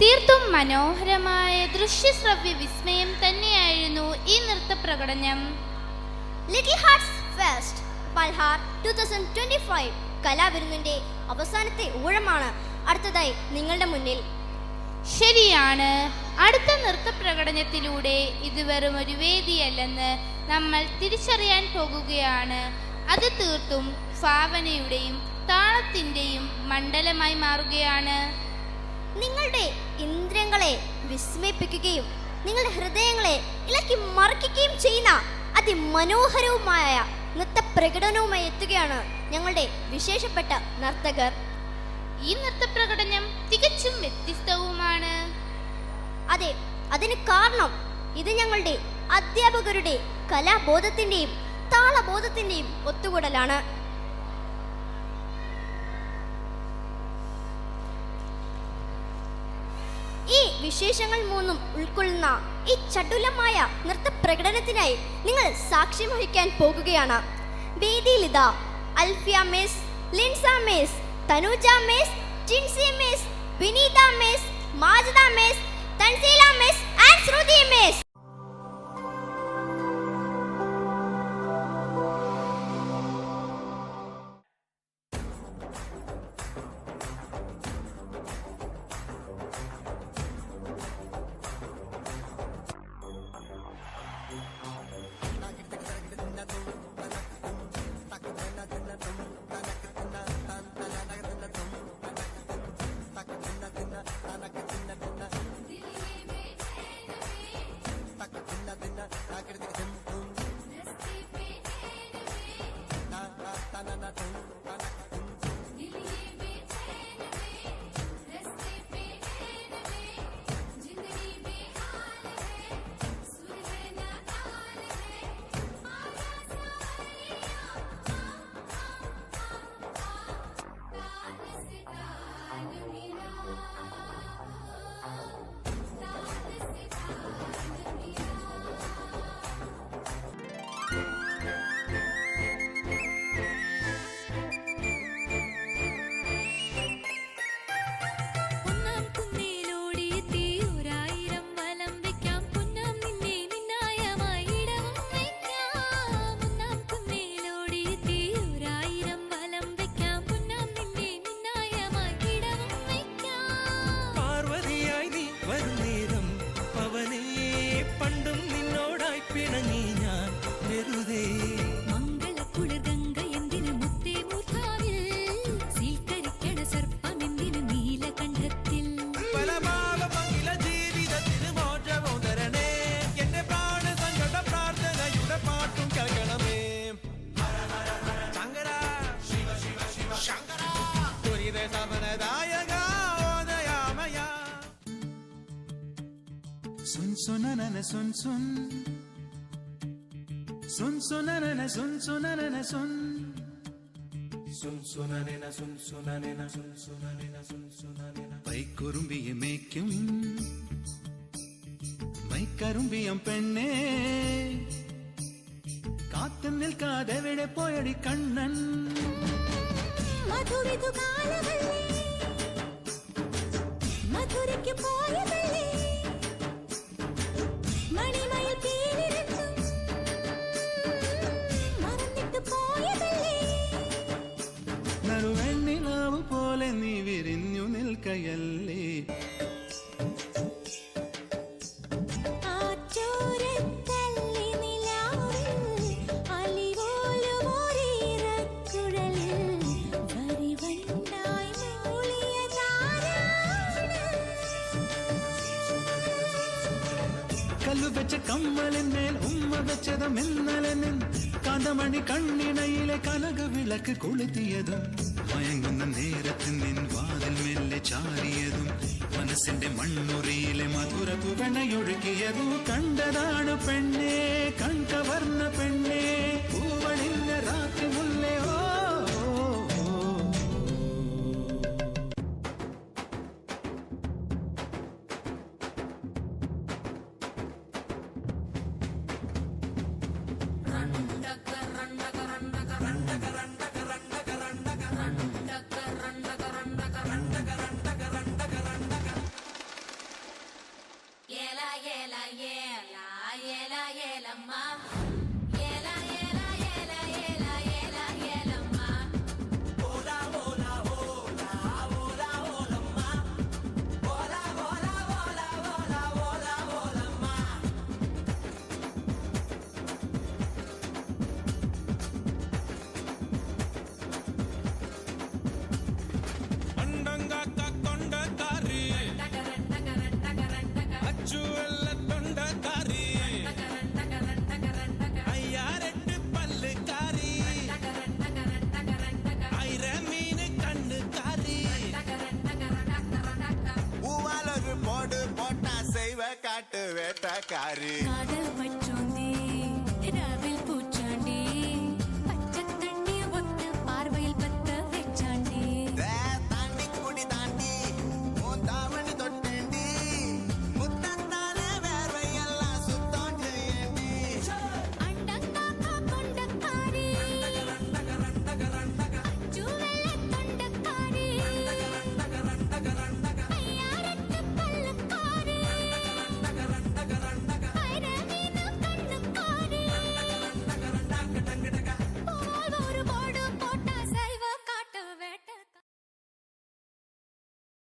തീർത്തും മനോഹരമായ ദൃശ്യശ്രവ്യ വിസ്മയം തന്നെയായിരുന്നു ഈ നൃത്തപ്രകടനം. ലിറ്റിൽ ഹാർട്സ് ഫെസ്റ്റ് പൽഹാർ 2025 കലാവിരുന്നിന്റെ അവസാനത്തെ ഊഴമാണ് അടുത്തതായി നിങ്ങളുടെ മുന്നിൽ. ശരിയാണ്, അടുത്ത നൃത്തപ്രകടനത്തിലൂടെ ഇത് വെറും ഒരു വേദിയല്ലെന്ന് നമ്മൾ തിരിച്ചറിയാൻ പോകുകയാണ്. അത് തീർത്തും ഭാവനയുടെയും താളത്തിന്റെയും മണ്ഡലമായി മാറുകയാണ്. നിങ്ങളുടെ ഇന്ദ്രിയങ്ങളെ വിസ്മയിപ്പിക്കുകയും നിങ്ങളുടെ ഹൃദയങ്ങളെ ഇളക്കി മറിക്കുകയും ചെയ്യുന്ന അതിമനോഹരവുമായ നൃത്തപ്രകടനവുമായി എത്തുകയാണ് ഞങ്ങളുടെ വിശേഷപ്പെട്ട നർത്തകർ. ഈ നൃത്തപ്രകടനം തികച്ചും വ്യത്യസ്തവുമാണ്. അതെ, അതിന് കാരണം ഇത് ഞങ്ങളുടെ അധ്യാപകരുടെ കലാബോധത്തിന്റെയും താളബോധത്തിന്റെയും ഒത്തുകൂടലാണ്. ഈ വിശേഷങ്ങൾ മൂന്നും ഉൾക്കൊള്ളുന്ന ഈ ചടുലമായ നൃത്തപ്രകടനത്തിനായി നിങ്ങൾ സാക്ഷ്യം വഹിക്കാൻ പോകുകയാണ്. വേദിയിൽ ഇതാ Alfiya miss, Linsa miss, Thanuja miss, Jinsy miss, Vineetha miss, Majida miss, Thanseela miss and Shruthi miss. सुन सुननन सुन सुन सुन सुननन सुन सुननन सुन सुन सुननन सुन सुननन सुन सुननन सुन सुननन പൈക്കുറുമ്പിയെ മേയ്ക്കും മൈക്കറുമ്പിയം പെണ്ണേ കാത്തു നിൽക്കാതെ എവിടെ പോയടി കണ്ണൻ മധുരിതു കാലമല്ലേ മധുരയ്ക്ക് പോയതല്ലേ മണിമയിൽ പേരിരണ്ടും മറന്നിട്ട് പോയതല്ലേ നറുവെണ്ണിലാവു പോലെ നീ വിരിഞ്ഞു നിൽക്കയല്ലേ കല്ലു വെച്ച കമ്മലിന്മേൽ ഉമ്മ വെച്ചതും ഇന്നലെ നിൻ കാന്തമണി കണ്ണിണയിലെ കനക വിളക്ക് കൊളുത്തിയതും മയങ്ങുന്ന നേരത്തിൽ നിൻ വാതിൽ മെല്ലെ ചാരിയതും മനസ്സിന്റെ മണ്ണുറിയിലെ മധുര തുകണയൊഴുകിയതും കണ്ടതാണ് പെണ്ണേ കൺകവർന്ന പെണ്ണേ പൂവണിഞ്ഞ രാത്രി മുല്ലേ ഓ വേട്ടക്കാര് കാതൽ പട്ട